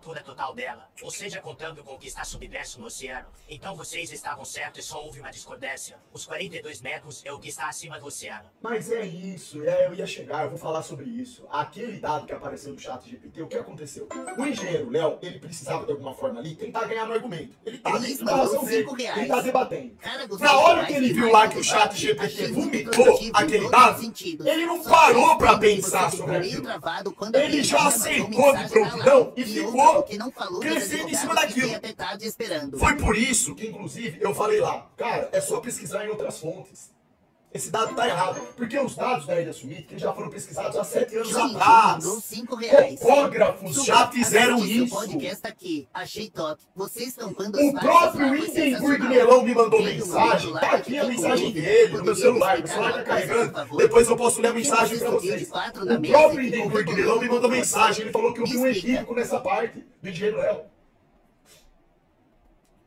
curvatura total dela, ou seja, contando com o que está submerso no oceano. Então vocês estavam certos e só houve uma discordância. Os 42 metros é o que está acima do oceano. Mas é isso, eu ia chegar, eu vou falar sobre isso. Aquele dado que apareceu no chat GPT, o que aconteceu? O engenheiro Léo, ele precisava de alguma forma ali tentar ganhar no argumento. Ele tá dentro da razão dele, ele tá debatendo. Na hora que ele viu lá que o chat GPT vomitou aquele dado, ele não parou pra pensar sobre aquilo. Ele já aceitou de prontidão e ficou crescendo em cima daquilo. Foi por isso que, inclusive, eu falei lá, cara, é só pesquisar em outras fontes. Esse dado tá errado, porque os dados da Ilha Summit já foram pesquisados há 7 anos atrás. Topógrafos já fizeram isso. O próprio Hindenburg Melão me mandou mensagem, tá aqui a mensagem dele no meu celular tá carregando, depois eu posso ler a mensagem pra vocês. O próprio Hindenburg Melão me mandou mensagem, ele falou que eu vi um equívoco nessa parte do engenheiro Léo.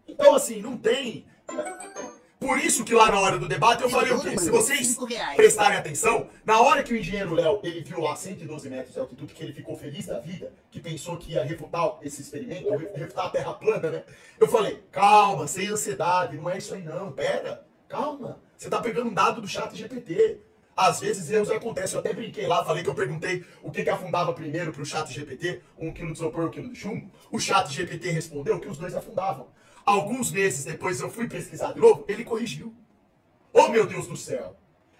Então assim, não tem... Por isso que lá na hora do debate eu falei o quê? Se vocês prestarem atenção, na hora que o engenheiro Léo, ele viu lá 112 metros de altitude, que ele ficou feliz da vida, que pensou que ia refutar esse experimento, refutar a Terra plana, né? Eu falei, calma, sem ansiedade, não é isso aí não, pera, calma. Você tá pegando um dado do chat GPT. Às vezes erros acontecem, eu até brinquei lá, falei que eu perguntei o que afundava primeiro pro chat GPT, 1 quilo de isopor, 1 quilo de chumbo. O chat GPT respondeu que os dois afundavam. Alguns meses depois eu fui pesquisar de novo, ele corrigiu. Oh meu Deus do céu!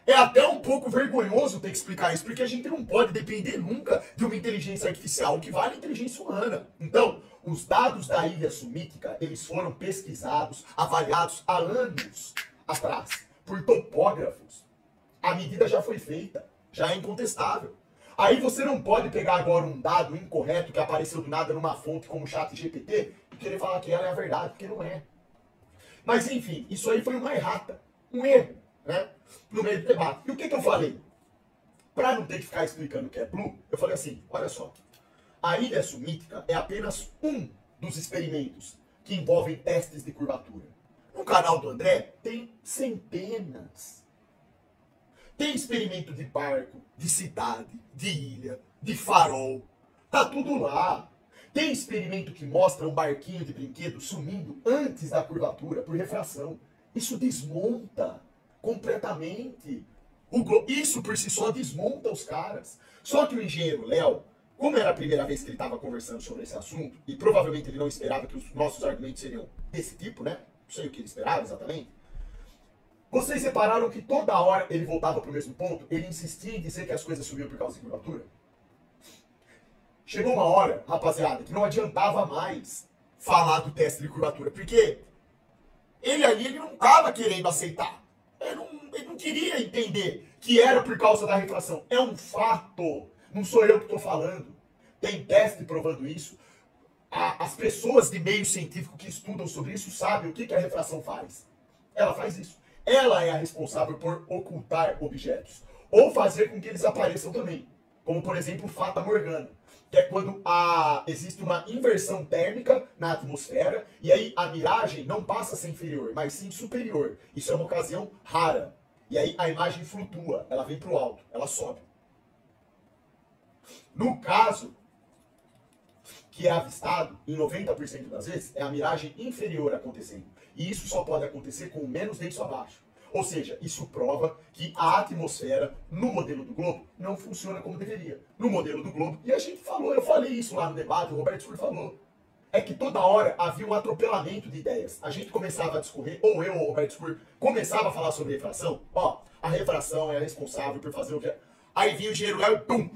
É até um pouco vergonhoso ter que explicar isso, porque a gente não pode depender nunca de uma inteligência artificial, o que vale a inteligência humana. Então, os dados da Ilha Sumítica, eles foram pesquisados, avaliados há anos atrás, por topógrafos. A medida já foi feita, já é incontestável. Aí você não pode pegar agora um dado incorreto que apareceu do nada numa fonte como o chat GPT e querer falar que ela é a verdade, porque não é. Mas enfim, isso aí foi uma errata, um erro, né? No meio do debate. E o que eu falei? Para não ter que ficar explicando o que é Blue, eu falei assim, olha só. A Ilha Sumítica é apenas um dos experimentos que envolvem testes de curvatura. No canal do André tem centenas. Tem experimento de barco, de cidade, de ilha, de farol. Tá tudo lá. Tem experimento que mostra um barquinho de brinquedo sumindo antes da curvatura por refração. Isso desmonta completamente. Isso por si só desmonta os caras. Só que o engenheiro Léo, como era a primeira vez que ele estava conversando sobre esse assunto, e provavelmente ele não esperava que os nossos argumentos seriam desse tipo, né? Não sei o que ele esperava exatamente. Vocês repararam que toda hora ele voltava para o mesmo ponto? Ele insistia em dizer que as coisas subiam por causa de curvatura? Chegou uma hora, rapaziada, que não adiantava mais falar do teste de curvatura, porque ele não estava querendo aceitar. Ele não queria entender que era por causa da refração. É um fato. Não sou eu que estou falando. Tem teste provando isso. As pessoas de meio científico que estudam sobre isso sabem o que a refração faz. Ela faz isso. Ela é a responsável por ocultar objetos. Ou fazer com que eles apareçam também. Como, por exemplo, o Fata Morgana. Que é quando existe uma inversão térmica na atmosfera. E aí a miragem não passa a ser inferior, mas sim superior. Isso é uma ocasião rara. E aí a imagem flutua. Ela vem para o alto. Ela sobe. No caso que é avistado, em 90% das vezes, é a miragem inferior acontecendo. E isso só pode acontecer com menos denso abaixo. Ou seja, isso prova que a atmosfera, no modelo do globo, não funciona como deveria. No modelo do globo, e a gente falou, eu falei isso lá no debate, o Roberto Spur falou, é que toda hora havia um atropelamento de ideias. A gente começava a discorrer, ou eu ou o Roberto Spur, começava a falar sobre refração. Ó, a refração é a responsável por fazer o que... Aí vinha o engenheiro Léo e pum!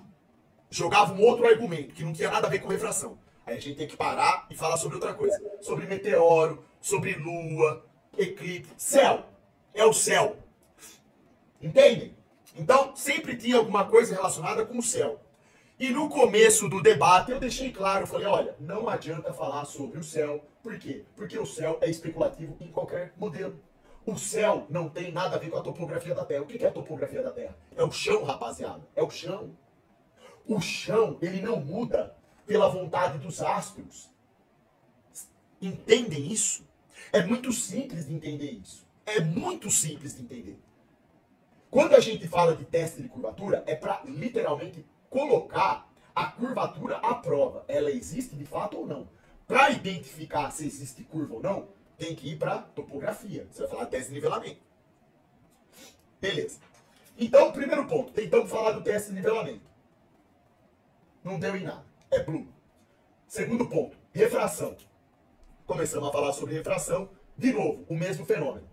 Jogava um outro argumento, que não tinha nada a ver com refração. Aí a gente tem que parar e falar sobre outra coisa. Sobre meteoro, sobre lua, eclipse, céu. É o céu. Entendem? Então, sempre tinha alguma coisa relacionada com o céu. E no começo do debate eu deixei claro, eu falei, olha, não adianta falar sobre o céu. Por quê? Porque o céu é especulativo em qualquer modelo. O céu não tem nada a ver com a topografia da Terra. O que é a topografia da Terra? É o chão, rapaziada. É o chão. O chão, ele não muda pela vontade dos astros. Entendem isso? É muito simples de entender isso. É muito simples de entender. Quando a gente fala de teste de curvatura, é para literalmente colocar A curvatura, a prova, ela existe de fato ou não? Para identificar se existe curva ou não, tem que ir para topografia. Você vai falar teste de nivelamento. Beleza. Então, primeiro ponto, tentamos falar do teste de nivelamento. Não deu em nada. É blue. Segundo ponto, refração. Começamos a falar sobre refração. De novo, o mesmo fenômeno.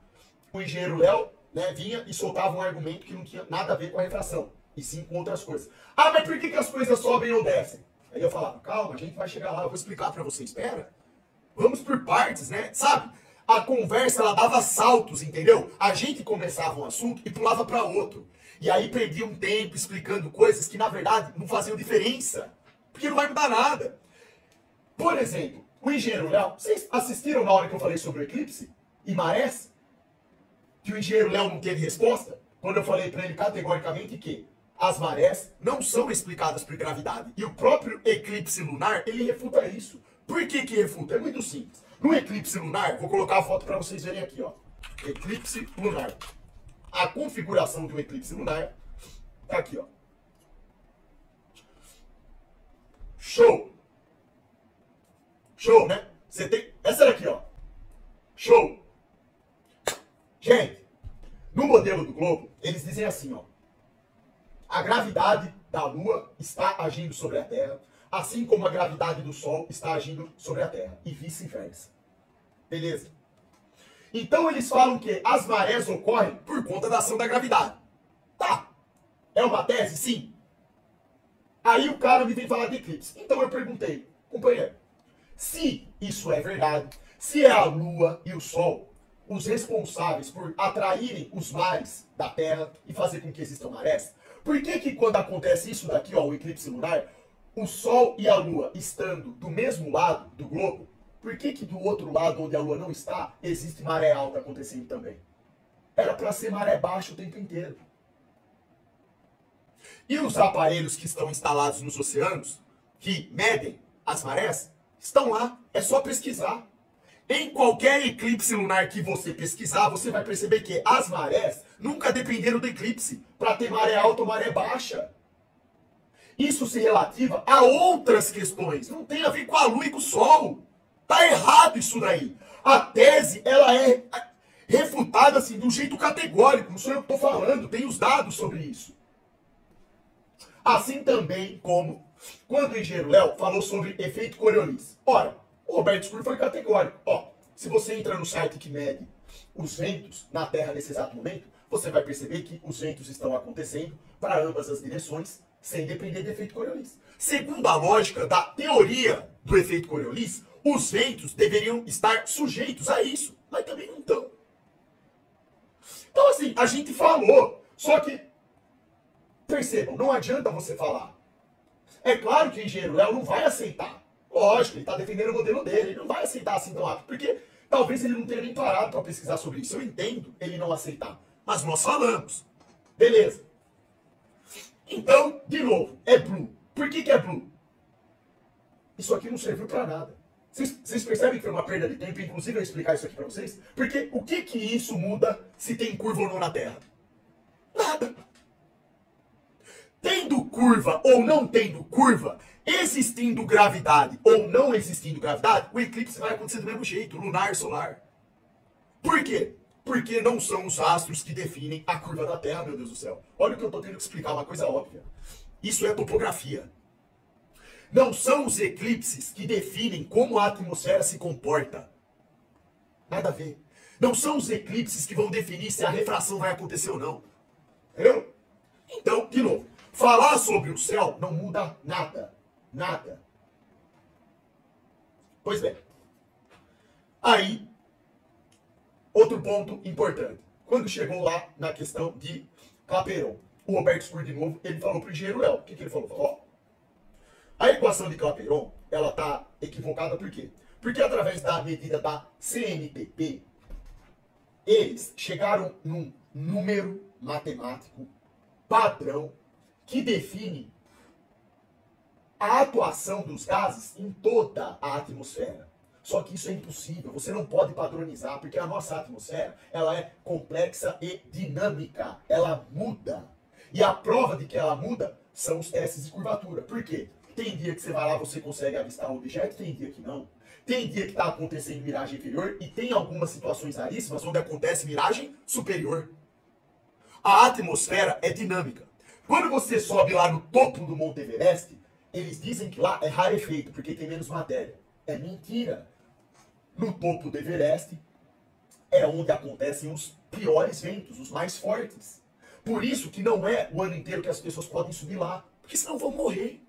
O engenheiro Léo, né, vinha e soltava um argumento que não tinha nada a ver com a refração, e sim com outras coisas. Ah, mas por que as coisas sobem ou descem? Aí eu falava, calma, a gente vai chegar lá, eu vou explicar pra você, espera. Vamos por partes, né? Sabe? A conversa, ela dava saltos, entendeu? A gente começava um assunto e pulava pra outro. E aí perdia um tempo explicando coisas que, na verdade, não faziam diferença. Porque não vai mudar nada. Por exemplo, o engenheiro Léo, vocês assistiram na hora que eu falei sobre o eclipse e marés? Que o engenheiro Léo não teve resposta? Quando eu falei para ele categoricamente que as marés não são explicadas por gravidade. E o próprio eclipse lunar, ele refuta isso. Por que que refuta? É muito simples. No eclipse lunar, vou colocar a foto para vocês verem aqui, ó. Eclipse lunar. A configuração de um eclipse lunar tá aqui, ó. Show! Show, né? Você tem... Essa daqui, ó. Show! Gente, no modelo do globo, eles dizem assim, ó. A gravidade da Lua está agindo sobre a Terra, assim como a gravidade do Sol está agindo sobre a Terra, e vice-versa. Beleza? Então eles falam que as marés ocorrem por conta da ação da gravidade. Tá. É uma tese? Sim. Aí o cara me vem falar de eclipse. Então eu perguntei, companheiro, se isso é verdade, se é a Lua e o Sol os responsáveis por atraírem os mares da Terra e fazer com que existam marés, por que que quando acontece isso daqui, ó, o eclipse lunar, o Sol e a Lua estando do mesmo lado do globo, por que que do outro lado, onde a Lua não está, existe maré alta acontecendo também? Era para ser maré baixa o tempo inteiro. E os aparelhos que estão instalados nos oceanos, que medem as marés, estão lá. É só pesquisar. Em qualquer eclipse lunar que você pesquisar, você vai perceber que as marés nunca dependeram do eclipse para ter maré alta ou maré baixa. Isso se relativa a outras questões. Não tem a ver com a Lua e com o Sol. Tá errado isso daí. A tese, ela é refutada assim, de um jeito categórico. Não sou eu que estou falando, tem os dados sobre isso. Assim também como quando o engenheiro Léo falou sobre efeito Coriolis. Ora, o Roberto Scur foi categórico. Ó, se você entra no site que mede os ventos na Terra nesse exato momento, você vai perceber que os ventos estão acontecendo para ambas as direções, sem depender do efeito Coriolis. Segundo a lógica da teoria do efeito Coriolis, os ventos deveriam estar sujeitos a isso, mas também não estão. Então assim, a gente falou, só que, percebam, não adianta você falar. É claro que o engenheiro Léo não vai aceitar. Lógico, ele está defendendo o modelo dele, ele não vai aceitar assim tão rápido, porque talvez ele não tenha nem parado para pesquisar sobre isso. Eu entendo ele não aceitar, mas nós falamos. Beleza. Então, de novo, é blue. Por que que é blue? Isso aqui não serviu para nada. Vocês percebem que foi uma perda de tempo, inclusive eu explicar isso aqui para vocês? Porque o que que isso muda se tem curva ou não na Terra? Nada. Tendo curva ou não tendo curva, existindo gravidade ou não existindo gravidade, o eclipse vai acontecer do mesmo jeito, lunar, solar. Por quê? Porque não são os astros que definem a curva da Terra, meu Deus do céu. Olha o que eu estou tendo que explicar, uma coisa óbvia. Isso é topografia. Não são os eclipses que definem como a atmosfera se comporta. Nada a ver. Não são os eclipses que vão definir se a refração vai acontecer ou não. Entendeu? Então, de novo, falar sobre o céu não muda nada. Nada. Pois bem. Aí, outro ponto importante. Quando chegou lá na questão de Clapeyron, o Roberto Scur, de novo, ele falou para o engenheiro Léo. O que ele falou? Falou, ó, a equação de Clapeyron, ela está equivocada por quê? Porque através da medida da CNTP, eles chegaram num número matemático padrão que define a atuação dos gases em toda a atmosfera. Só que isso é impossível, você não pode padronizar, porque a nossa atmosfera, ela é complexa e dinâmica, ela muda. E a prova de que ela muda são os testes de curvatura. Por quê? Tem dia que você vai lá, você consegue avistar o objeto, tem dia que não. Tem dia que está acontecendo miragem inferior e tem algumas situações raríssimas onde acontece miragem superior. A atmosfera é dinâmica. Quando você sobe lá no topo do Monte Everest, eles dizem que lá é rarefeito, porque tem menos matéria. É mentira. No topo do Everest é onde acontecem os piores ventos, os mais fortes. Por isso que não é o ano inteiro que as pessoas podem subir lá, porque senão vão morrer.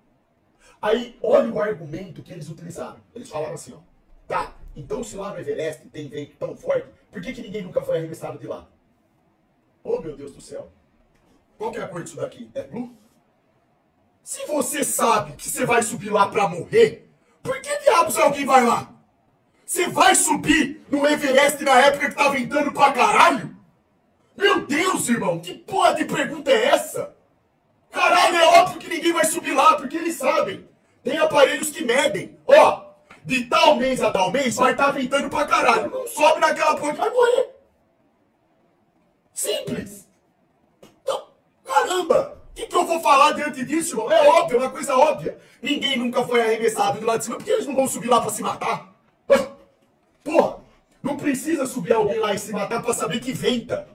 Aí, olha o argumento que eles utilizaram. Eles falaram assim, ó. Tá, então se lá no Everest tem vento tão forte, por que ninguém nunca foi arremessado de lá? Oh, meu Deus do céu. Qual que é a cor disso daqui? É blue? Se você sabe que você vai subir lá pra morrer, por que diabos alguém vai lá? Você vai subir no Everest na época que tá ventando pra caralho? Meu Deus, irmão, que porra de pergunta é essa? Caralho, é óbvio que ninguém vai subir lá, porque eles sabem. Tem aparelhos que medem. Ó, de tal mês a tal mês vai estar ventando pra caralho. Não sobe naquela porra que vai morrer. Simples. Então, caramba, o que eu vou falar diante disso, irmão? É óbvio, é uma coisa óbvia. Ninguém nunca foi arremessado de lá de cima, porque eles não vão subir lá pra se matar. Porra, não precisa subir alguém lá e se matar pra saber que venta.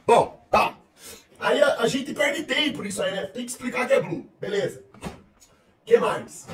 Bom, tá. Aí a gente perde tempo nisso aí, né? Tem que explicar que é blue. Beleza. O que mais?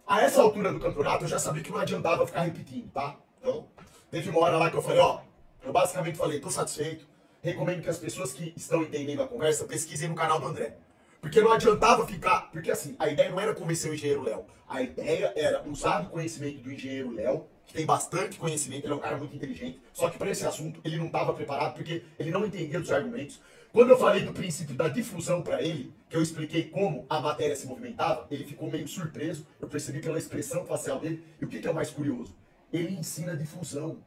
A essa altura do campeonato eu já sabia que não adiantava ficar repetindo, tá? Então, teve uma hora lá que eu falei, ó, eu basicamente falei, tô satisfeito. Recomendo que as pessoas que estão entendendo a conversa pesquisem no canal do André. Porque não adiantava ficar... Porque assim, a ideia não era convencer o engenheiro Léo. A ideia era usar o conhecimento do engenheiro Léo, que tem bastante conhecimento, ele é um cara muito inteligente. Só que para esse assunto ele não estava preparado, porque ele não entendia dos argumentos. Quando eu falei do princípio da difusão para ele, que eu expliquei como a matéria se movimentava, ele ficou meio surpreso. Eu percebi pela expressão facial dele. E o que é o mais curioso? Ele ensina difusão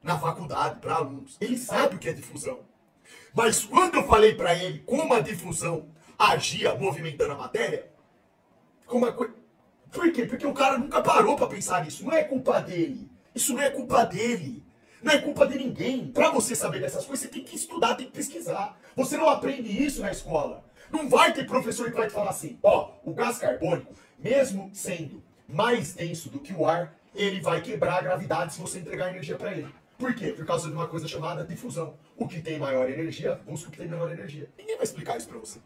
na faculdade para alunos. Ele sabe o que é difusão. Mas quando eu falei para ele como a difusão agia movimentando a matéria, como a coisa... Por quê? Porque o cara nunca parou para pensar nisso. Não é culpa dele. Isso não é culpa dele. Não é culpa de ninguém. Para você saber dessas coisas, você tem que estudar, tem que pesquisar. Você não aprende isso na escola. Não vai ter professor que vai te falar assim, ó, o gás carbônico, mesmo sendo mais denso do que o ar, ele vai quebrar a gravidade se você entregar energia para ele. Por quê? Por causa de uma coisa chamada difusão. O que tem maior energia, busca o que tem menor energia. Ninguém vai explicar isso para você.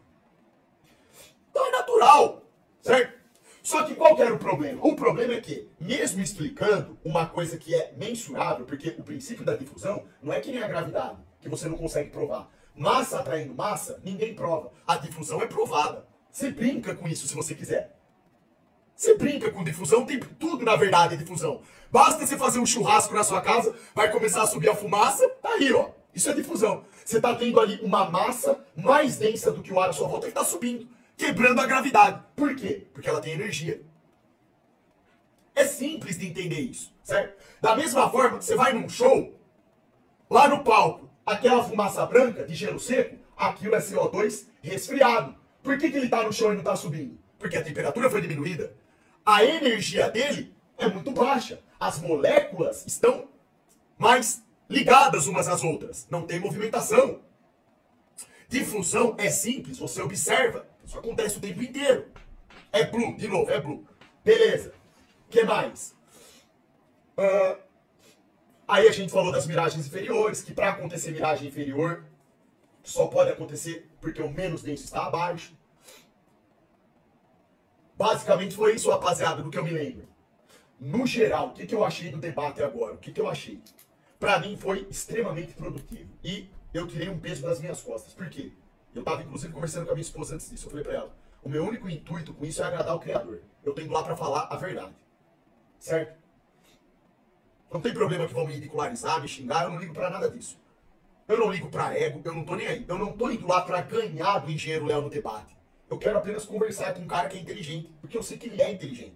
Então é natural, certo? Só que qual que era o problema? O problema é que, mesmo explicando uma coisa que é mensurável, porque o princípio da difusão não é que nem a gravidade, que você não consegue provar. Massa atraindo massa, ninguém prova. A difusão é provada. Você brinca com isso se você quiser. Você brinca com difusão, tem tudo na verdade é difusão. Basta você fazer um churrasco na sua casa, vai começar a subir a fumaça, tá aí, ó. Isso é difusão. Você tá tendo ali uma massa mais densa do que o ar à sua volta que tá subindo, quebrando a gravidade. Por quê? Porque ela tem energia. É simples de entender isso, certo? Da mesma forma, você vai num show, lá no palco, aquela fumaça branca de gelo seco, aquilo é CO2 resfriado. Por que ele tá no show e não tá subindo? Porque a temperatura foi diminuída. A energia dele é muito baixa. As moléculas estão mais ligadas umas às outras. Não tem movimentação. Difusão é simples, você observa. Isso acontece o tempo inteiro. É blue, de novo, é blue. Beleza. O que mais? Aí a gente falou das miragens inferiores, que para acontecer miragem inferior, só pode acontecer porque o menos denso está abaixo. Basicamente foi isso, rapaziada, do que eu me lembro. No geral, o que eu achei do debate agora? O que eu achei? Pra mim foi extremamente produtivo. E eu tirei um peso das minhas costas. Por quê? Eu tava, inclusive, conversando com a minha esposa antes disso. Eu falei pra ela, o meu único intuito com isso é agradar o Criador. Eu tô indo lá pra falar a verdade. Certo? Não tem problema que vão me ridicularizar, me xingar, eu não ligo pra nada disso. Eu não ligo pra ego, eu não tô nem aí. Eu não tô indo lá pra ganhar do engenheiro Léo no debate. Eu quero apenas conversar com um cara que é inteligente, porque eu sei que ele é inteligente.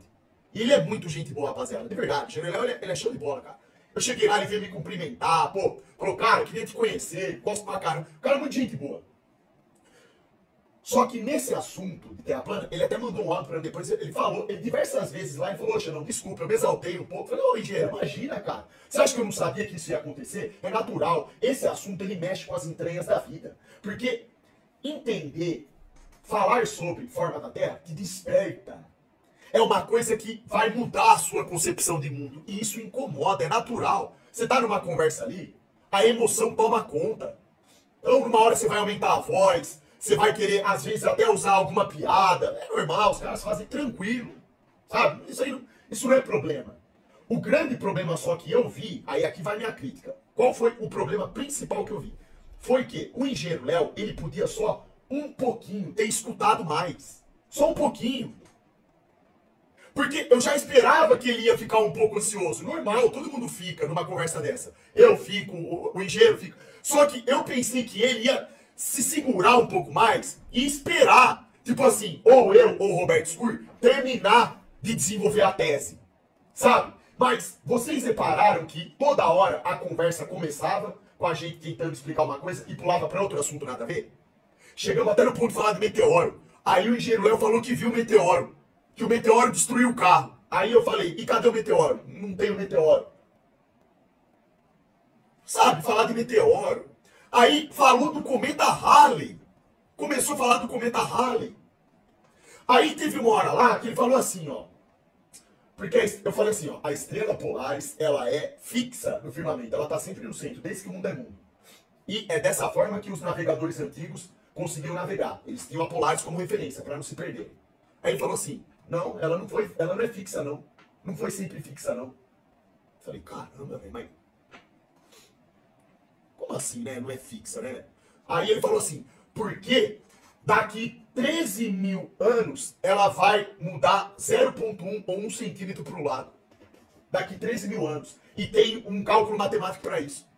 E ele é muito gente boa, rapaziada, de verdade. O engenheiro Léo, ele é show de bola, cara. Eu cheguei lá, ele veio me cumprimentar, pô, falou, cara, queria te conhecer, gosto pra caramba. O cara é muito gente boa. Só que nesse assunto de terra plana, ele até mandou um áudio pra mim depois, ele falou, ele diversas vezes lá, ele falou, oxe, não, desculpa, eu me exaltei um pouco. Eu falei, ô, engenheiro, imagina, cara. Você acha que eu não sabia que isso ia acontecer? É natural. Esse assunto, ele mexe com as entranhas da vida. Porque entender falar sobre forma da Terra te desperta. É uma coisa que vai mudar a sua concepção de mundo. E isso incomoda, é natural. Você tá numa conversa ali, a emoção toma conta. Então, numa hora você vai aumentar a voz, você vai querer, às vezes, até usar alguma piada. É normal, os caras fazem tranquilo. Sabe? Isso não é problema. O grande problema só que eu vi, aí aqui vai minha crítica. Qual foi o problema principal que eu vi? Foi que o engenheiro Léo, ele podia só um pouquinho ter escutado mais. Só um pouquinho. Porque eu já esperava que ele ia ficar um pouco ansioso. Normal, todo mundo fica numa conversa dessa. Eu fico, o engenheiro fica. Só que eu pensei que ele ia se segurar um pouco mais e esperar, tipo assim, ou eu ou o Roberto Scur, terminar de desenvolver a tese. Sabe? Mas vocês repararam que toda hora a conversa começava com a gente tentando explicar uma coisa e pulava para outro assunto nada a ver? Chegamos até no ponto de falar de meteoro. Aí o engenheiro Léo falou que viu o meteoro. Que o meteoro destruiu o carro. Aí eu falei, e cadê o meteoro? Não tem o meteoro. Sabe, falar de meteoro. Aí falou do cometa Halley. Começou a falar do cometa Halley. Aí teve uma hora lá que ele falou assim, ó. Porque eu falei assim, ó, a estrela Polaris, ela é fixa no firmamento. Ela tá sempre no centro, desde que o mundo é mundo. E é dessa forma que os navegadores antigos conseguiram navegar. Eles tinham a Polaris como referência, para não se perder. Aí ele falou assim, não, ela não é fixa, não. Não foi sempre fixa, não. Eu falei, caramba, velho, mas... Como assim, né? Não é fixa, né? Aí ele falou assim, porque daqui 13 mil anos ela vai mudar 0,1 ou 1 centímetro para o lado. Daqui 13 mil anos. E tem um cálculo matemático para isso.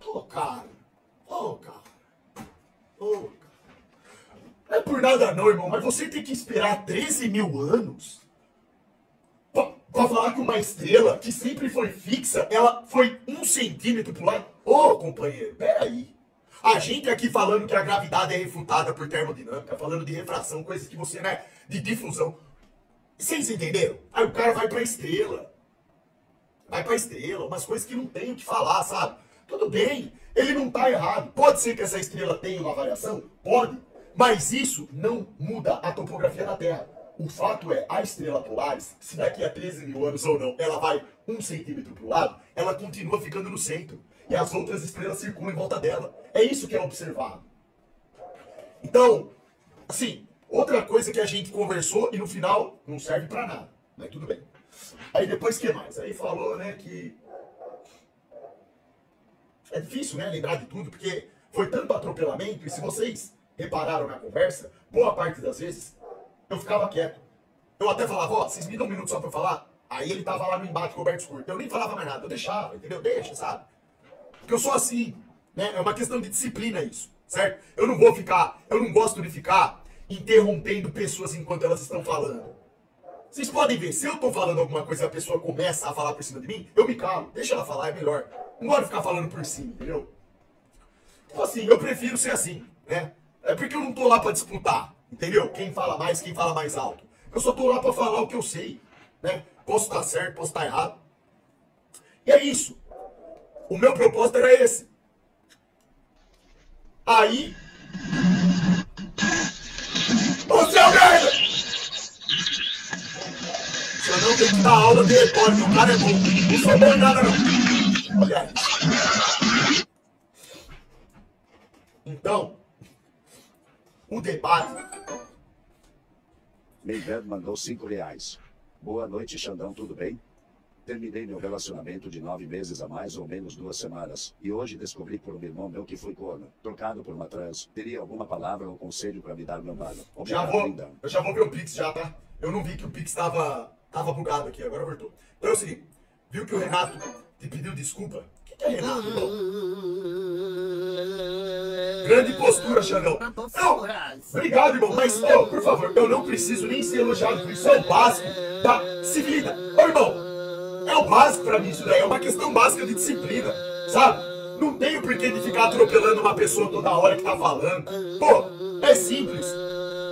Ô, cara. Ô, cara. Ô, cara. Não é por nada não, irmão, mas você tem que esperar 13 mil anos pra falar que uma estrela que sempre foi fixa, ela foi 1 centímetro pro lado. Ô, companheiro, peraí. A gente aqui falando que a gravidade é refutada por termodinâmica, falando de refração, coisas que você, né, de difusão. Vocês entenderam? Aí o cara vai pra estrela. Vai pra estrela, umas coisas que não tem o que falar, sabe? Tudo bem, ele não tá errado. Pode ser que essa estrela tenha uma variação? Pode. Mas isso não muda a topografia da Terra. O fato é, a estrela Polaris, se daqui a 13 mil anos ou não, ela vai 1 centímetro para o lado, ela continua ficando no centro. E as outras estrelas circulam em volta dela. É isso que é observado. Então, assim, outra coisa que a gente conversou e no final não serve para nada. Mas tudo bem. Aí depois o que mais? Aí falou, né, que... É difícil, né, lembrar de tudo, porque foi tanto atropelamento e se vocês... repararam na conversa, boa parte das vezes, eu ficava quieto. Eu até falava, ó, vocês me dão um minuto só pra eu falar? Aí ele tava lá no embate com o Roberto Scur. Eu nem falava mais nada, eu deixava, entendeu? Deixa, sabe? Porque eu sou assim, né? É uma questão de disciplina isso, certo? Eu não gosto de ficar interrompendo pessoas enquanto elas estão falando. Vocês podem ver, se eu tô falando alguma coisa e a pessoa começa a falar por cima de mim, eu me calo, deixa ela falar, é melhor. Não gosto de ficar falando por cima, entendeu? Então assim, eu prefiro ser assim, né? É porque eu não tô lá pra disputar, entendeu? Quem fala mais alto. Eu só tô lá pra falar o que eu sei, né? Posso estar certo, posso estar errado. E é isso. O meu propósito era esse. Aí... Ô, seu merda! Você não tem que dar aula de retórica, o cara é bom. Não sou bom em nada, não. Olha aí. Então... O debate. Meiver mandou R$5. Boa noite, Xandão, tudo bem? Terminei meu relacionamento de 9 meses há mais ou menos 2 semanas. E hoje descobri por um irmão meu que foi corno, trocado por uma trans. Teria alguma palavra ou conselho pra me dar, meu mano? Eu já vou ver o Pix já, tá? Eu não vi que o Pix tava bugado aqui, agora voltou. Então é o seguinte, viu que o Renato te pediu desculpa? O que é Renato, irmão? Grande postura, Xandão. Não, obrigado, irmão, mas, por favor, eu não preciso nem ser elogiado por isso. É o básico da civilidade. Ô, irmão, é o básico pra mim isso daí. É uma questão básica de disciplina, sabe? Não tenho por que de ficar atropelando uma pessoa toda hora que tá falando. Pô, é simples.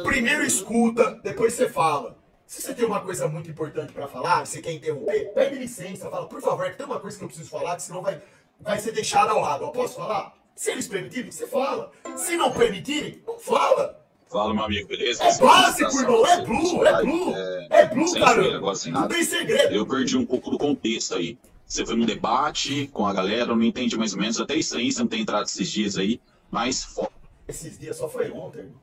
Primeiro escuta, depois você fala. Se você tem uma coisa muito importante pra falar, você quer interromper, pede licença, fala, por favor, é que tem uma coisa que eu preciso falar, que senão vai ser deixada ao lado. Eu posso falar? Se eles permitirem, você fala. Se não permitirem, não fala. Fala, meu amigo, beleza? É básico, irmão. É blue, Sem cara. zoeira, agora sem Não nada. tem segredo. Eu perdi um pouco do contexto aí. Você foi num debate com a galera, eu não entendi mais ou menos. Até estranho você não ter entrado esses dias aí, mas Esses dias só foi ontem, irmão.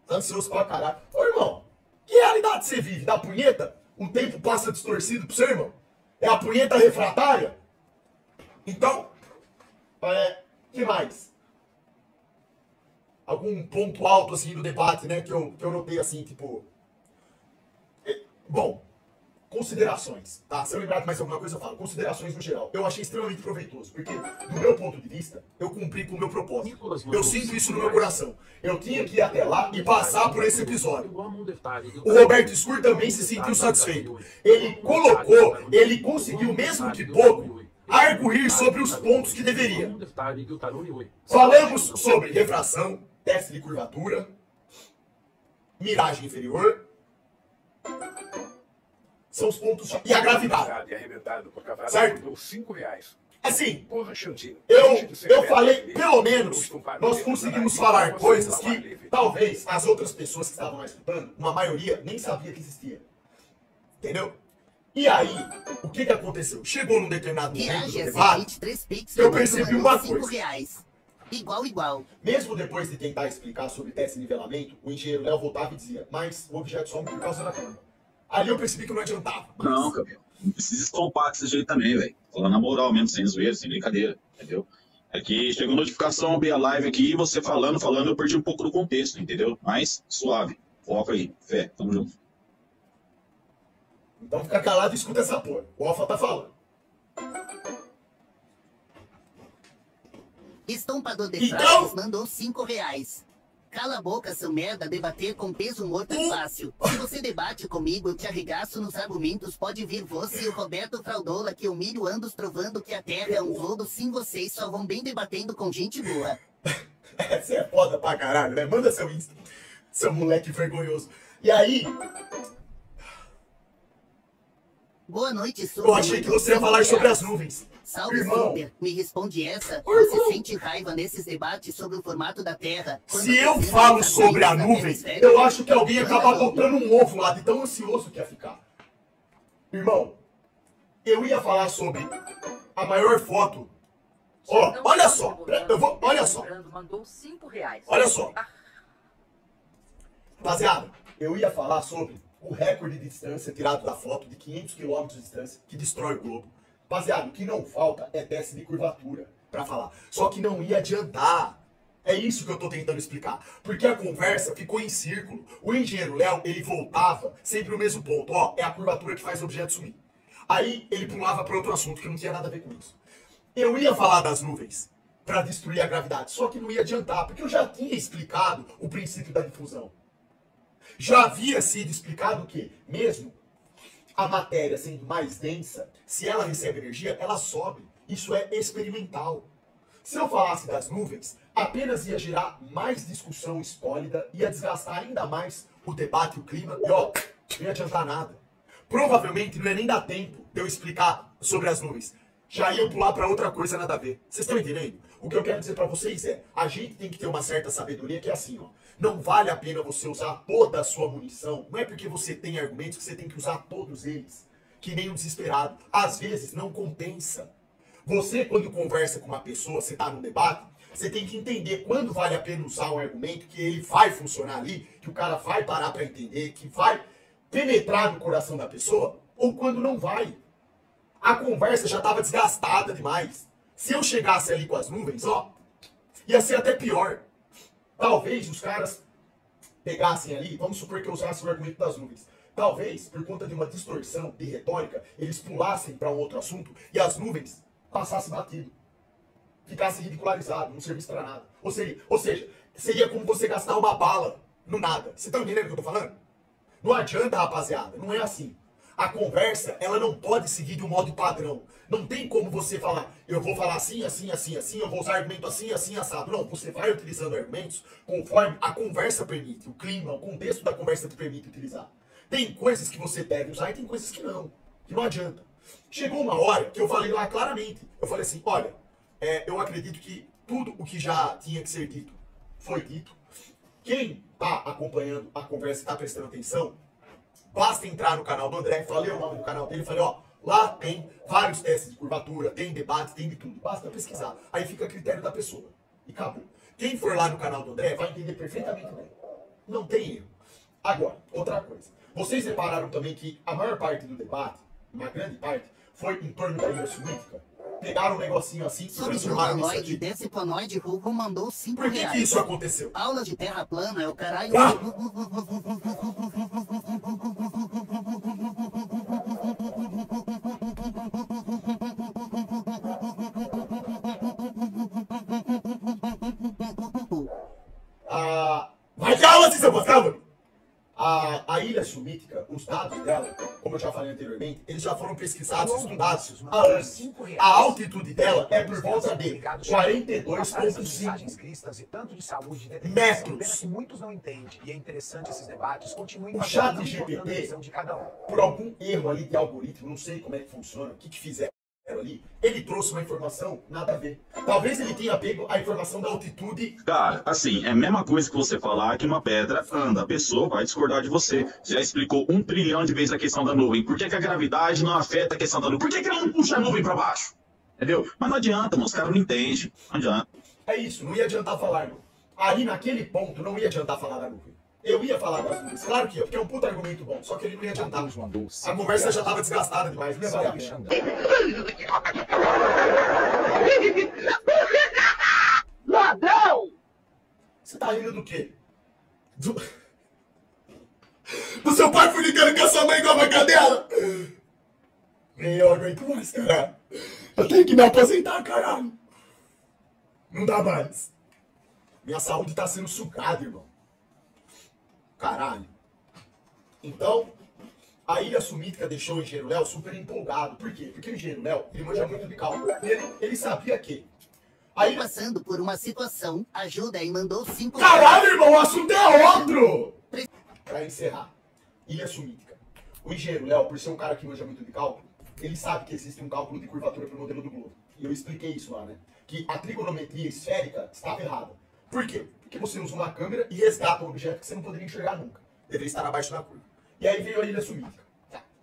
Ansioso pra caralho. Ô, irmão, que realidade você vive? Da punheta? O tempo passa distorcido pro seu, irmão? É a punheta refratária? Então, que mais? Algum ponto alto, assim, do debate, né, que eu notei, assim, tipo... Bom, considerações, tá? Se eu lembrar de mais alguma coisa, eu falo. Considerações no geral. Eu achei extremamente proveitoso, porque, do meu ponto de vista, eu cumpri com o meu propósito. Eu sinto isso no meu coração. Eu tinha que ir até lá e passar por esse episódio. O Roberto Scur também se sentiu satisfeito. Ele conseguiu, mesmo que pouco, arguir sobre os pontos que deveria. Falamos sobre refração, teste de curvatura, miragem inferior, são os pontos e a gravidade. Certo? Assim, eu falei, pelo menos, nós conseguimos falar coisas que talvez as outras pessoas que estavam lá escutando, uma maioria, nem sabia que existia. Entendeu? E aí, o que aconteceu? Chegou num determinado momento do debate, eu percebi uma coisa. Igual. Mesmo depois de tentar explicar sobre teste de nivelamento, o engenheiro Léo voltava e dizia, mas o objeto some por causa da curva. Ali eu percebi que não adiantava. não, Camilo. Não precisa estompar desse jeito também, velho. Falando na moral mesmo, sem zoeira, sem brincadeira, entendeu? É que chegou notificação, abri a live aqui, você falando, eu perdi um pouco do contexto, entendeu? Mas, suave. Foca aí. Fé, tamo junto. Então fica calado e escuta essa porra. O Alfa tá falando. Estompador de Então- frases mandou R$5. Cala a boca, seu merda, debater com peso morto é fácil. Se você debate comigo, eu te arregaço nos argumentos, pode vir você e o Roberto Fraudola, que eu milho ambos provando que a Terra é um globo, sim, vocês só vão bem debatendo com gente boa. Você é foda pra caralho, né? Manda seu Insta. Seu moleque vergonhoso. E aí, Boa noite, eu achei que você ia falar sobre as nuvens. Salve, Irmão. Super. Me responde essa. Irmão. Você sente raiva nesses debates sobre o formato da Terra? Quando Se eu você falo pensa sobre a na Terra nuvem, esférica, eu acho que alguém ia acabar botando um ovo lá de tão ansioso que ia ficar. Irmão, eu ia falar sobre a maior foto. Ó, olha só. Olha só. Mandou R$5. Olha só. Rapaziada, eu ia falar sobre o recorde de distância tirado da foto de 500 km de distância que destrói o globo. Rapaziada, o que não falta é teste de curvatura pra falar. Só que não ia adiantar. É isso que eu tô tentando explicar. Porque a conversa ficou em círculo. O engenheiro Léo, ele voltava sempre no mesmo ponto. Ó, é a curvatura que faz o objeto sumir. Aí ele pulava para outro assunto que não tinha nada a ver com isso. Eu ia falar das nuvens para destruir a gravidade, só que não ia adiantar, porque eu já tinha explicado o princípio da difusão. Já havia sido explicado que, mesmo a matéria sendo mais densa, se ela recebe energia, ela sobe. Isso é experimental. Se eu falasse das nuvens, apenas ia gerar mais discussão espólida, ia desgastar ainda mais o debate, o clima, e ó, não ia adiantar nada. Provavelmente não ia nem dar tempo de eu explicar sobre as nuvens. Já ia pular para outra coisa nada a ver. Vocês estão entendendo? O que eu quero dizer para vocês é, a gente tem que ter uma certa sabedoria que é assim, ó. Não vale a pena você usar toda a sua munição. Não é porque você tem argumentos que você tem que usar todos eles. Que nem um desesperado. Às vezes não compensa. Você, quando conversa com uma pessoa, você tá num debate, você tem que entender quando vale a pena usar um argumento que ele vai funcionar ali, que o cara vai parar para entender, que vai penetrar no coração da pessoa, ou quando não vai. A conversa já estava desgastada demais. Se eu chegasse ali com as nuvens, ó, ia ser até pior. Talvez os caras pegassem ali, vamos supor que eu usasse o argumento das nuvens. Talvez, por conta de uma distorção de retórica, eles pulassem para um outro assunto e as nuvens passassem batido. Ficassem ridicularizados, não servisse para nada. Ou seja, seria como você gastar uma bala no nada. Vocês estão entendendo o que eu tô falando? Não adianta, rapaziada, não é assim. A conversa, ela não pode seguir de um modo padrão. Não tem como você falar, eu vou falar assim, assim, assim, assim, eu vou usar argumento assim, assim, assado. Não, você vai utilizando argumentos conforme a conversa permite, o clima, o contexto da conversa te permite utilizar. Tem coisas que você deve usar e tem coisas que não adianta. Chegou uma hora que eu falei lá claramente, eu falei assim, olha, eu acredito que tudo o que já tinha que ser dito foi dito. Quem tá acompanhando a conversa e tá prestando atenção, basta entrar no canal do André, falei o nome do canal dele, falei, ó, lá tem vários testes de curvatura, tem debate, tem de tudo. Basta pesquisar. Aí fica a critério da pessoa. E acabou. Quem for lá no canal do André vai entender perfeitamente bem. Não tem erro. Agora, outra coisa. Vocês repararam também que a maior parte do debate, uma grande parte, foi em torno da ilha suítica? Pegaram um negocinho assim e transformaram isso aqui. Deciponoide Rugo mandou 5 Por que reais. que isso aconteceu? Aula de terra plana é o caralho. Vai calma, se seu calma! A ilha sumítica, os dados dela, como eu já falei anteriormente, eles já foram pesquisados e estudados há anos. A altitude dela é por volta de 42,5 metros. Muitos não entendem e é interessante esses debates continuem. O chat GPT, por algum erro ali de algoritmo, não sei como é que funciona, o que fizeram ali, ele trouxe uma informação nada a ver. Talvez ele tenha pego a informação da altitude. Cara, assim, é a mesma coisa que você falar que uma pedra anda. A pessoa vai discordar de você. Você já explicou 1 trilhão de vezes a questão da nuvem. Por que a gravidade não afeta a questão da nuvem? Por que ela não puxa a nuvem pra baixo? Entendeu? Mas não adianta, mano. Os caras não entendem. Não adianta. É isso, não ia adiantar falar, não. Ali naquele ponto não ia adiantar falar da nuvem. Eu ia falar das nuvens, claro que ia, porque é um puta argumento bom, só que ele não ia adiantar. A conversa já tava desgastada demais, não ia valer a pena. Ladrão! Você tá rindo do quê? Do seu pai foi ligando com a sua mãe igual uma cadela? Eu aguento mais, caralho. Eu tenho que me aposentar, caralho. Não dá mais. Minha saúde tá sendo sugada, irmão. Caralho. Então, a ilha sumítica deixou o engenheiro Léo super empolgado. Por quê? Porque o engenheiro Léo, ele manja muito de cálculo. Ele sabia que... Aí... Passando por uma situação, ajuda e mandou 5 Caralho, irmão, o assunto é outro! Pra encerrar, ilha sumítica. O engenheiro Léo, por ser um cara que manja muito de cálculo, ele sabe que existe um cálculo de curvatura pro modelo do globo. E eu expliquei isso lá, né? Que a trigonometria esférica estava errada. Por quê? Porque você usa uma câmera e resgata um objeto que você não poderia enxergar nunca. Deveria estar abaixo da curva. E aí veio a ilha sumítica.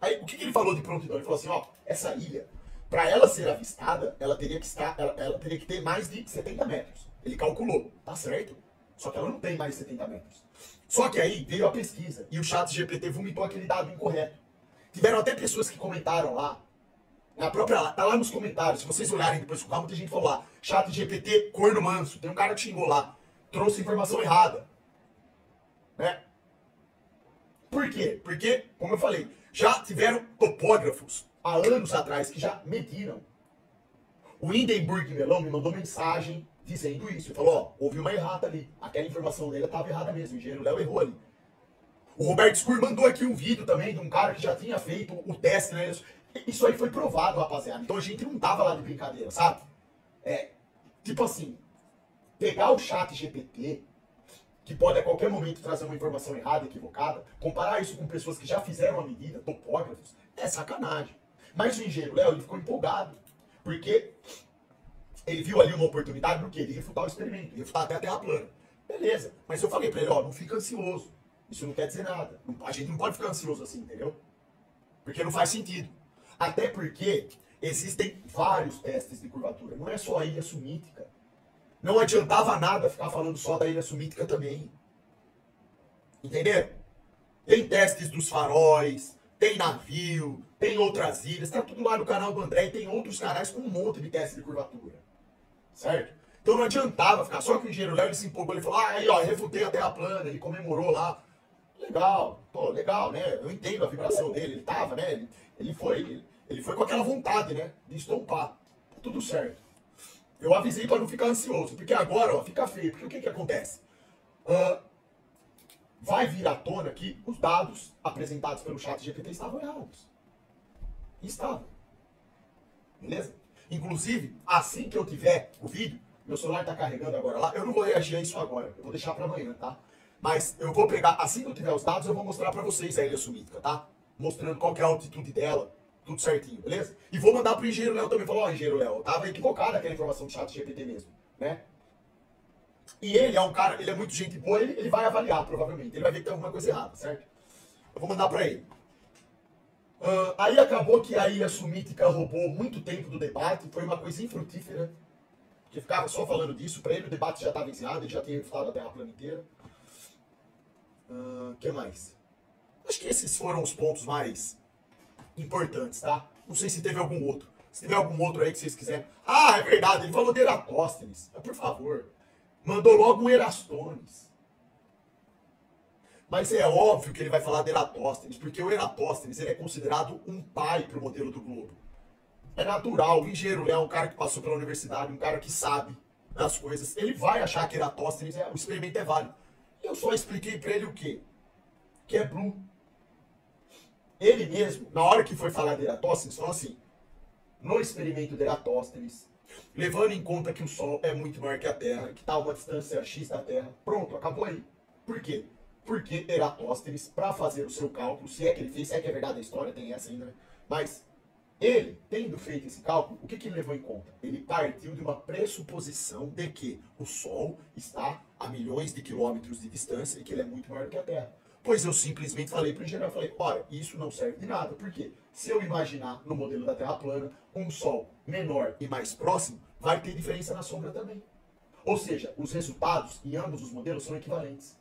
Aí o que ele falou de prontidão? Ele falou assim, ó, essa ilha, para ela ser avistada, ela teria que ter mais de 70 metros. Ele calculou, tá certo? Só que ela não tem mais de 70 metros. Só que aí veio a pesquisa e o chat GPT vomitou aquele dado incorreto. Tiveram até pessoas que comentaram lá, na própria, tá lá nos comentários, se vocês olharem depois com calma, muita gente falou lá, chat GPT corno manso, tem um cara que xingou lá, trouxe informação errada. Né? Por quê? Porque, como eu falei, já tiveram topógrafos há anos atrás que já mediram. O Hindenburg Melão me mandou mensagem dizendo isso. Ele falou, ó, houve uma errata ali. Aquela informação dele estava errada mesmo. O engenheiro Léo errou ali. O Roberto Scur mandou aqui um vídeo também de um cara que já tinha feito o teste, né? Isso aí foi provado, rapaziada. Então a gente não tava lá de brincadeira, sabe? É, tipo assim, pegar o chat GPT, que pode a qualquer momento trazer uma informação errada, equivocada, comparar isso com pessoas que já fizeram a medida, topógrafos, é sacanagem. Mas o engenheiro Léo, ele ficou empolgado, porque ele viu ali uma oportunidade, por quê? De refutar o experimento, refutar até a Terra plana. Beleza, mas eu falei pra ele, ó, não fica ansioso. Isso não quer dizer nada. A gente não pode ficar ansioso assim, entendeu? Porque não faz sentido. Até porque existem vários testes de curvatura. Não é só a ilha sumítica. Não adiantava nada ficar falando só da ilha sumítica também. Entenderam? Tem testes dos faróis, tem navio, tem outras ilhas. Tá tudo lá no canal do André e tem outros canais com um monte de testes de curvatura. Certo? Então não adiantava ficar. Só que o engenheiro Léo, ele se empolgou. Ele falou, ah, aí ó, eu refutei a Terra plana. Ele comemorou lá. Legal, pô, legal, né? Eu entendo a vibração dele, ele tava, né? Ele foi com aquela vontade, né? De estompar. Tá tudo certo. Eu avisei pra não ficar ansioso, porque agora, ó, fica feio. Porque o que que acontece? Vai vir à tona que os dados apresentados pelo chat GPT estavam errados. Estavam. Beleza? Inclusive, assim que eu tiver o vídeo, meu celular tá carregando agora lá, eu não vou reagir a isso agora, eu vou deixar pra amanhã, tá? Mas eu vou pegar, assim que eu tiver os dados, eu vou mostrar pra vocês a ilha sumítica, tá? Mostrando qual que é a altitude dela, tudo certinho, beleza? E vou mandar pro engenheiro Léo também, falar, ó, engenheiro Léo, tava equivocada aquela informação do chat GPT mesmo, né? E ele é um cara, ele é muito gente boa, ele vai avaliar, provavelmente. Ele vai ver que tem alguma coisa errada, certo? Eu vou mandar pra ele. Aí acabou que a Ilha Sumítica roubou muito tempo do debate, foi uma coisa infrutífera, que ficava só falando disso. Pra ele o debate já estava encerrado, ele já tinha falado a Terra plana inteira. Que mais? Acho que esses foram os pontos mais importantes, tá? Não sei se teve algum outro. Se tiver algum outro aí que vocês quiserem. Ah, é verdade, ele falou de Eratóstenes. Por favor, mandou logo um Erastones. Mas é óbvio que ele vai falar de Eratóstenes, porque o Eratóstenes ele é considerado um pai para o modelo do globo. É natural, o engenheiro é um cara que passou pela universidade, um cara que sabe das coisas. Ele vai achar que Eratóstenes, o experimento é válido. Eu só expliquei para ele o quê? Que é Blue. Ele mesmo, na hora que foi falar de Eratóstenes, falou assim, no experimento de Eratóstenes, levando em conta que o Sol é muito maior que a Terra, que está a uma distância X da Terra, pronto, acabou aí. Por quê? Porque Eratóstenes, para fazer o seu cálculo, se é que ele fez, se é que é verdade a história, tem essa ainda, né? Mas ele, tendo feito esse cálculo, o que ele levou em conta? Ele partiu de uma pressuposição de que o Sol está a milhões de quilômetros de distância e que ele é muito maior que a Terra. Pois eu simplesmente falei para o engenheiro, olha, isso não serve de nada, porque se eu imaginar no modelo da Terra plana, um Sol menor e mais próximo, vai ter diferença na sombra também. Ou seja, os resultados em ambos os modelos são equivalentes.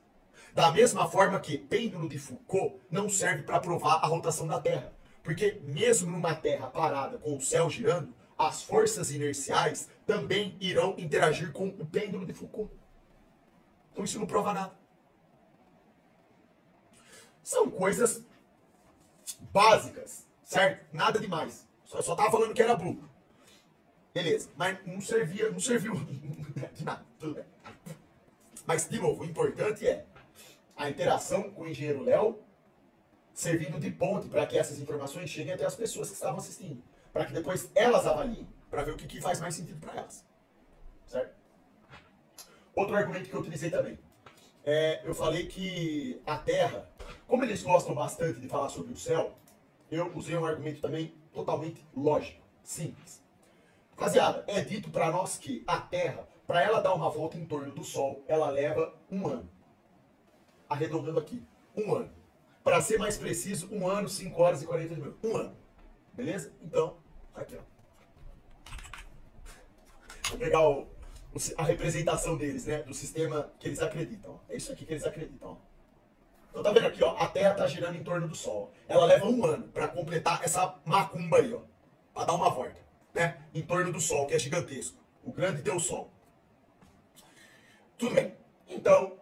Da mesma forma que pêndulo de Foucault não serve para provar a rotação da Terra. Porque mesmo numa Terra parada com o céu girando, as forças inerciais também irão interagir com o pêndulo de Foucault. Então isso não prova nada. São coisas básicas, certo? Nada demais. Só tava falando que era Blue. Beleza, mas não serviu de nada. Tudo bem. Mas, de novo, o importante é a interação com o engenheiro Léo servindo de ponte para que essas informações cheguem até as pessoas que estavam assistindo. Para que depois elas avaliem, para ver o que faz mais sentido para elas. Certo? Outro argumento que eu utilizei também. Eu falei que a Terra, como eles gostam bastante de falar sobre o céu, eu usei um argumento também totalmente lógico, simples. Rapaziada, é dito para nós que a Terra, para ela dar uma volta em torno do Sol, ela leva 1 ano. Arredondando aqui, 1 ano. Para ser mais preciso, 1 ano, 5 horas e 40 minutos. 1 ano. Beleza? Então, aqui ó. Vou pegar a representação deles, né? Do sistema que eles acreditam. É isso aqui que eles acreditam. Ó. Então tá vendo aqui, ó? A Terra está girando em torno do Sol. Ela leva 1 ano para completar essa macumba aí, ó. Para dar uma volta, né? Em torno do Sol, que é gigantesco. O grande Deus Sol. Tudo bem. Então,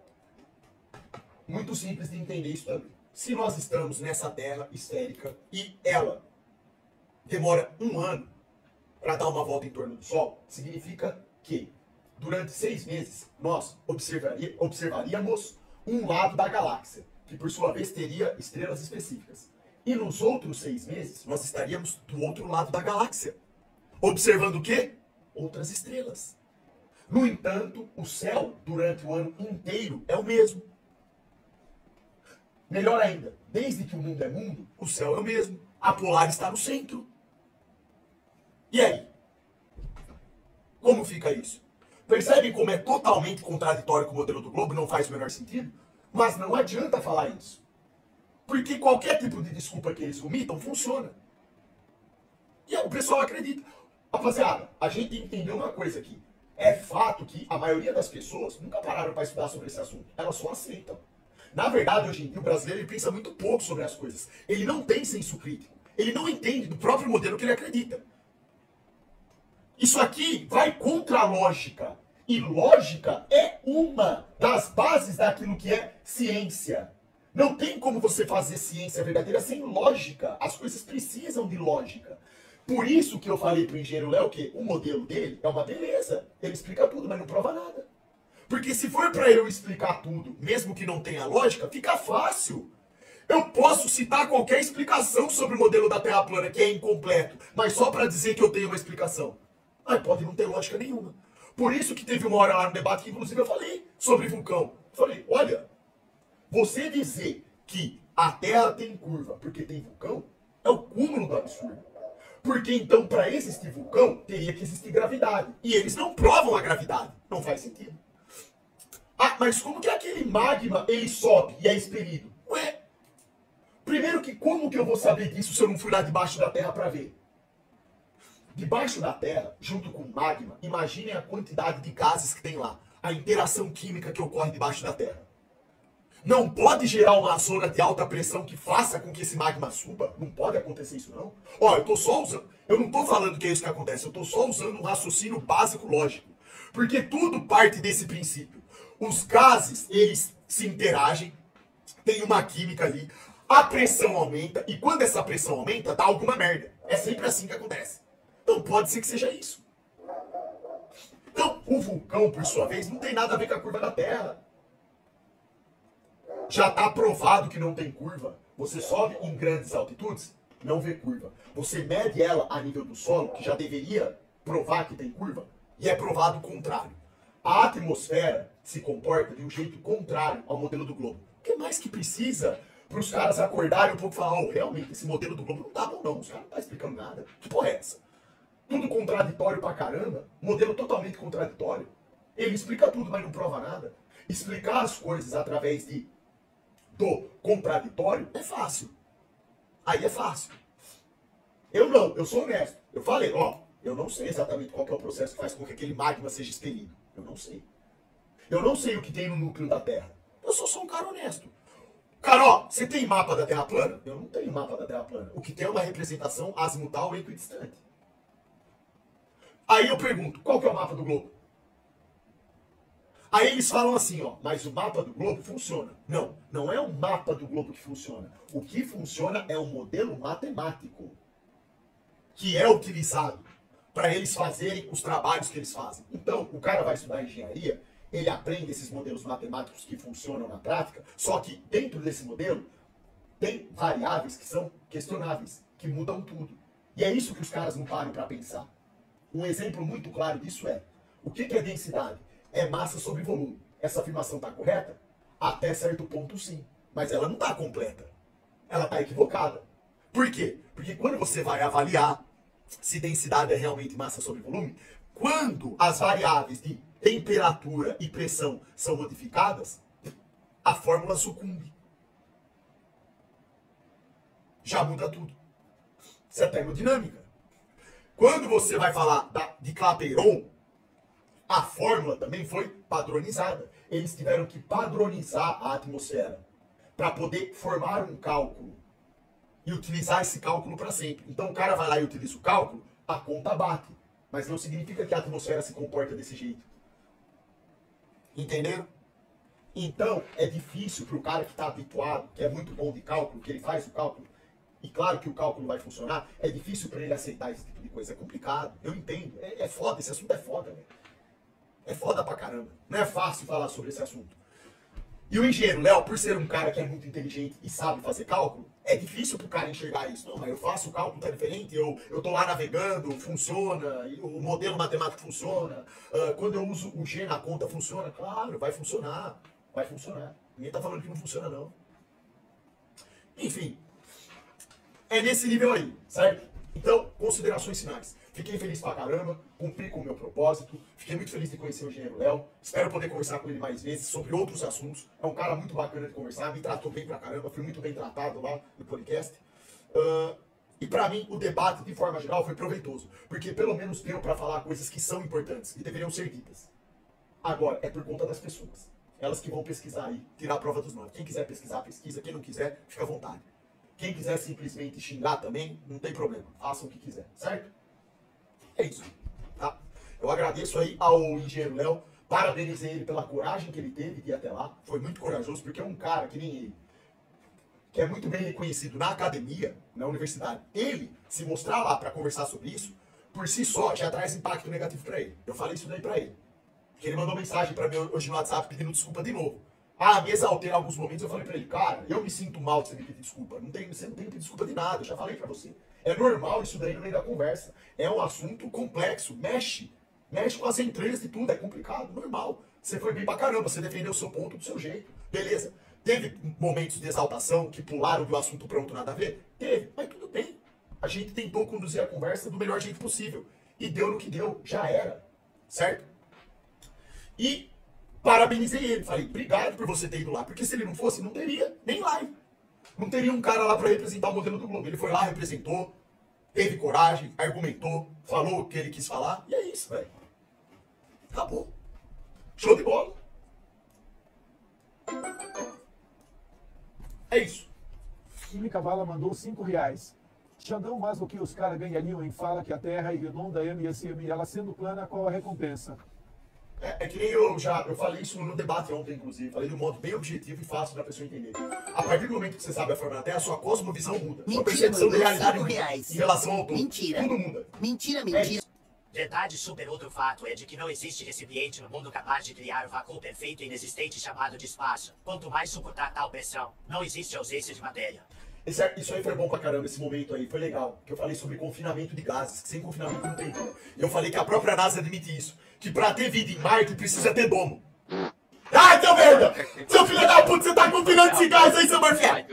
muito simples de entender isso também. Se nós estamos nessa Terra esférica e ela demora 1 ano para dar uma volta em torno do Sol, significa que durante 6 meses nós observaríamos um lado da galáxia, que por sua vez teria estrelas específicas. E nos outros 6 meses nós estaríamos do outro lado da galáxia, observando o quê? Outras estrelas. No entanto, o céu durante o ano inteiro é o mesmo. Melhor ainda, desde que o mundo é mundo, o céu é o mesmo. A polar está no centro. E aí? Como fica isso? Percebem como é totalmente contraditório com o modelo do globo? Não faz o menor sentido? Mas não adianta falar isso. Porque qualquer tipo de desculpa que eles vomitam funciona. E o pessoal acredita. Rapaziada, a gente entendeu uma coisa aqui. É fato que a maioria das pessoas nunca pararam para estudar sobre esse assunto. Elas só aceitam. Na verdade, hoje em dia, o brasileiro ele pensa muito pouco sobre as coisas. Ele não tem senso crítico. Ele não entende do próprio modelo que ele acredita. Isso aqui vai contra a lógica. E lógica é uma das bases daquilo que é ciência. Não tem como você fazer ciência verdadeira sem lógica. As coisas precisam de lógica. Por isso que eu falei pro engenheiro Léo que o modelo dele é uma beleza. Ele explica tudo, mas não prova nada. Porque se for para eu explicar tudo, mesmo que não tenha lógica, fica fácil. Eu posso citar qualquer explicação sobre o modelo da Terra plana, que é incompleto, mas só para dizer que eu tenho uma explicação. Aí pode não ter lógica nenhuma. Por isso que teve uma hora lá no debate que inclusive eu falei sobre vulcão. Eu falei, olha, você dizer que a Terra tem curva porque tem vulcão é o cúmulo do absurdo. Porque então, para existir vulcão, teria que existir gravidade. E eles não provam a gravidade. Não faz sentido. Ah, mas como que aquele magma, ele sobe e é expelido? Ué, primeiro que como que eu vou saber disso se eu não fui lá debaixo da terra para ver? Debaixo da terra, junto com o magma, imaginem a quantidade de gases que tem lá. A interação química que ocorre debaixo da terra. Não pode gerar uma zona de alta pressão que faça com que esse magma suba. Não pode acontecer isso, não. Ó, eu tô só usando... Eu não tô falando que é isso que acontece. Eu tô só usando um raciocínio básico lógico. Porque tudo parte desse princípio. Os gases, eles se interagem. Tem uma química ali. A pressão aumenta. E quando essa pressão aumenta, dá alguma merda. É sempre assim que acontece. Então pode ser que seja isso. Então, o vulcão, por sua vez, não tem nada a ver com a curva da Terra. Já está provado que não tem curva. Você sobe em grandes altitudes, não vê curva. Você mede ela a nível do solo, que já deveria provar que tem curva, e é provado o contrário. A atmosfera se comporta de um jeito contrário ao modelo do globo. O que mais que precisa para os caras acordarem um pouco e falar, oh, realmente, esse modelo do globo não tá bom não, os caras não estão explicando nada. Que porra é essa? Tudo contraditório pra caramba, modelo totalmente contraditório. Ele explica tudo, mas não prova nada. Explicar as coisas através do contraditório é fácil. Aí é fácil. Eu não, eu sou honesto. Eu falei, ó, eu não sei exatamente qual que é o processo que faz com que aquele magma seja expelido. Eu não sei. Eu não sei o que tem no núcleo da Terra. Eu sou só um cara honesto. Cara, ó, você tem mapa da Terra plana? Eu não tenho mapa da Terra plana. O que tem é uma representação azimutal e equidistante. Aí eu pergunto, qual que é o mapa do globo? Aí eles falam assim, ó, mas o mapa do globo funciona. Não, não é o mapa do globo que funciona. O que funciona é o modelo matemático que é utilizado para eles fazerem os trabalhos que eles fazem. Então, o cara vai estudar engenharia, ele aprende esses modelos matemáticos que funcionam na prática, só que dentro desse modelo tem variáveis que são questionáveis, que mudam tudo. E é isso que os caras não param para pensar. Um exemplo muito claro disso é, o que é densidade? É massa sobre volume. Essa afirmação está correta? Até certo ponto, sim. Mas ela não está completa. Ela está equivocada. Por quê? Porque quando você vai avaliar se densidade é realmente massa sobre volume, quando as variáveis de temperatura e pressão são modificadas, a fórmula sucumbe. Já muda tudo. Isso é termodinâmica. Quando você vai falar de Clapeyron, a fórmula também foi padronizada. Eles tiveram que padronizar a atmosfera para poder formar um cálculo e utilizar esse cálculo para sempre. Então o cara vai lá e utiliza o cálculo, a conta bate. Mas não significa que a atmosfera se comporta desse jeito. Entenderam? Então é difícil para o cara que está habituado, que é muito bom de cálculo, que ele faz o cálculo, e claro que o cálculo vai funcionar, é difícil para ele aceitar esse tipo de coisa. É complicado, eu entendo. É foda, esse assunto é foda, velho. É foda pra caramba. Não é fácil falar sobre esse assunto. E o engenheiro Léo, por ser um cara que é muito inteligente e sabe fazer cálculo, é difícil pro cara enxergar isso. Não, mas eu faço o cálculo, tá diferente, eu tô lá navegando, funciona, e o modelo matemático funciona, quando eu uso o G na conta funciona. Claro, vai funcionar. Vai funcionar. Ninguém tá falando que não funciona, não. Enfim. É nesse nível aí, certo? Então, considerações finais. Fiquei feliz pra caramba, cumpri com o meu propósito, fiquei muito feliz de conhecer o engenheiro Léo, espero poder conversar com ele mais vezes sobre outros assuntos, é um cara muito bacana de conversar, me tratou bem pra caramba, fui muito bem tratado lá no podcast. E pra mim, o debate, de forma geral, foi proveitoso, porque pelo menos deu pra falar coisas que são importantes e deveriam ser ditas. Agora, é por conta das pessoas, elas que vão pesquisar aí, tirar a prova dos 9. Quem quiser pesquisar, pesquisa, quem não quiser, fica à vontade. Quem quiser simplesmente xingar também, não tem problema. Façam o que quiser, certo? É isso, tá? Eu agradeço aí ao engenheiro Léo, parabenizei ele pela coragem que ele teve de ir até lá. Foi muito corajoso, porque é um cara que nem ele, que é muito bem reconhecido na academia, na universidade. Ele se mostrar lá para conversar sobre isso, por si só, já traz impacto negativo para ele. Eu falei isso daí para ele. Que ele mandou mensagem para mim hoje no WhatsApp pedindo desculpa de novo. Me exaltei em alguns momentos, eu falei pra ele, cara, eu me sinto mal de você me pedir desculpa. Você não tem que pedir desculpa de nada, eu já falei pra você. É normal isso daí no meio da conversa. É um assunto complexo, mexe com as entranhas de tudo, é complicado, normal. Você foi bem pra caramba, você defendeu o seu ponto do seu jeito, beleza. Teve momentos de exaltação que pularam do assunto pronto, nada a ver? Teve, mas tudo bem. A gente tentou conduzir a conversa do melhor jeito possível. E deu no que deu, já era, certo? E parabenizei ele. Falei, obrigado por você ter ido lá. Porque se ele não fosse, não teria nem live. Não teria um cara lá pra representar o modelo do Globo. Ele foi lá, representou, teve coragem, argumentou, falou o que ele quis falar. E é isso, velho. Acabou. Show de bola. É isso. Jimmy Cavala mandou R$5. Xandão, mais do que os caras ganhariam em fala que a Terra é redonda, e ela sendo plana, qual a recompensa? É que nem eu falei isso no debate ontem, inclusive. Falei de um modo bem objetivo e fácil da pessoa entender. A partir do momento que você sabe a forma da Terra, a sua cosmovisão muda. Sua percepção de realidade muda. Em relação ao todo. Mentira. Tudo muda. Mentira. Verdade super outro fato é de que não existe recipiente no mundo capaz de criar o vácuo perfeito e inexistente chamado de espaço. Quanto mais suportar tal pressão, não existe ausência de matéria. Isso aí foi bom pra caramba, esse momento aí, foi legal. Que eu falei sobre confinamento de gases, que sem confinamento não tem vida. E eu falei que a própria NASA admite isso. Que pra ter vida em Marte precisa ter domo. Ai, seu merda! Seu filho da puta, você tá confinando esse gás aí, seu marfé!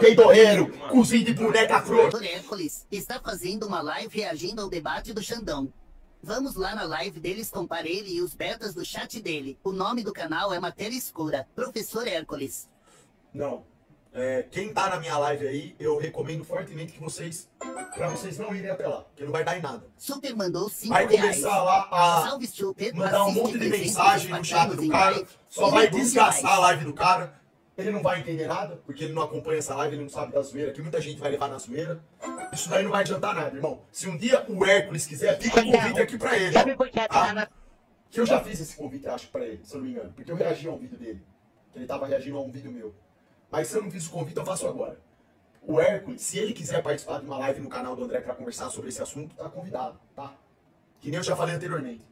Peidorreiro, cozinho de boneca frouxa. O Hércules está fazendo uma live reagindo ao debate do Xandão. Vamos lá na live deles comprar ele e os betas do chat dele. O nome do canal é Matéria Escura. Professor Hércules. Não. Quem tá na minha live aí, eu recomendo fortemente que pra vocês não irem até lá, que não vai dar em nada. Super mandou R$5. Vai começar lá a Salve, Super. mandar um monte de mensagem no chat do cara, só vai desgastar a live do cara. Ele não vai entender nada, porque ele não acompanha essa live, ele não sabe da zoeira, que muita gente vai levar na zoeira. Isso daí não vai adiantar nada, irmão. Se um dia o Hércules quiser, fica um convite aqui pra ele. Que eu já fiz esse convite, acho, pra ele, se eu não me engano. Porque eu reagi a um vídeo dele. Que ele tava reagindo a um vídeo meu. Mas se eu não fiz o convite, eu faço agora. O Hércules, se ele quiser participar de uma live no canal do André pra conversar sobre esse assunto, tá convidado, tá? Que nem eu já falei anteriormente.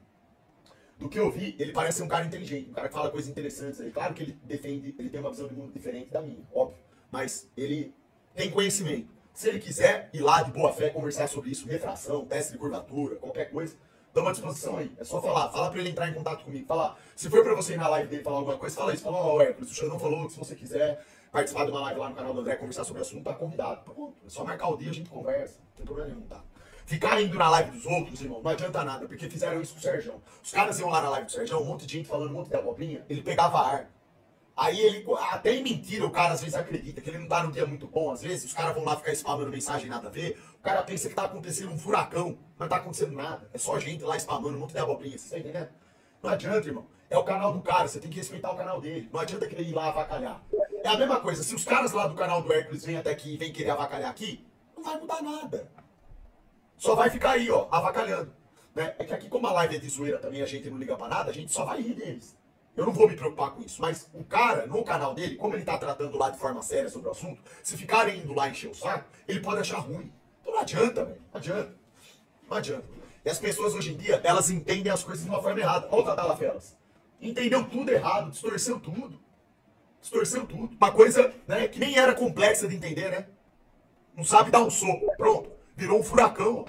Do que eu vi, ele parece ser um cara inteligente, um cara que fala coisas interessantes aí. Claro que ele tem uma visão de mundo diferente da minha, óbvio. Mas ele tem conhecimento. Se ele quiser ir lá de boa fé conversar sobre isso, refração, teste de curvatura, qualquer coisa, dá à disposição aí. É só falar. Fala pra ele entrar em contato comigo. Falar. Se for pra você ir na live dele falar alguma coisa, fala isso. Fala, ó, Hércules, o Xandão falou que se você quiser participar de uma live lá no canal do André, conversar sobre o assunto, tá convidado. Pronto. É só marcar o dia, a gente conversa. Não tem problema nenhum, tá? Ficar indo na live dos outros, irmão, não adianta nada, porque fizeram isso com o Serjão. Os caras iam lá na live do Serjão, um monte de gente falando um monte de abobrinha, ele pegava ar. Aí ele, até em mentira, o cara às vezes acredita que ele não tá num dia muito bom, às vezes os caras vão lá ficar spamando mensagem nada a ver, o cara pensa que tá acontecendo um furacão, mas não tá acontecendo nada. É só gente lá spamando um monte de abobrinha, você tá entendendo? Não adianta, irmão. É o canal do cara, você tem que respeitar o canal dele. Não adianta querer ir lá avacalhar. É a mesma coisa, se os caras lá do canal do Hércules vêm até aqui e vêm querer avacalhar aqui, não vai mudar nada. Só vai ficar aí, ó, avacalhando. Né? É que aqui, como a live é de zoeira também, a gente não liga pra nada, a gente só vai rir deles. Eu não vou me preocupar com isso. Mas o cara, no canal dele, como ele tá tratando lá de forma séria sobre o assunto, se ficarem indo lá encher o saco, ele pode achar ruim. Então não adianta, velho. Não adianta. Não adianta. E as pessoas hoje em dia, elas entendem as coisas de uma forma errada. Olha o Tadala Felas. Entendeu tudo errado, distorceu tudo. Distorceu tudo. Uma coisa, né, que nem era complexa de entender, né? Não sabe dar um soco. Pronto. Virou um furacão.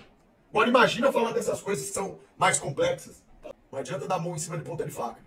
Agora imagina falar dessas coisas que são mais complexas. Não adianta dar mão em cima de ponta de faca.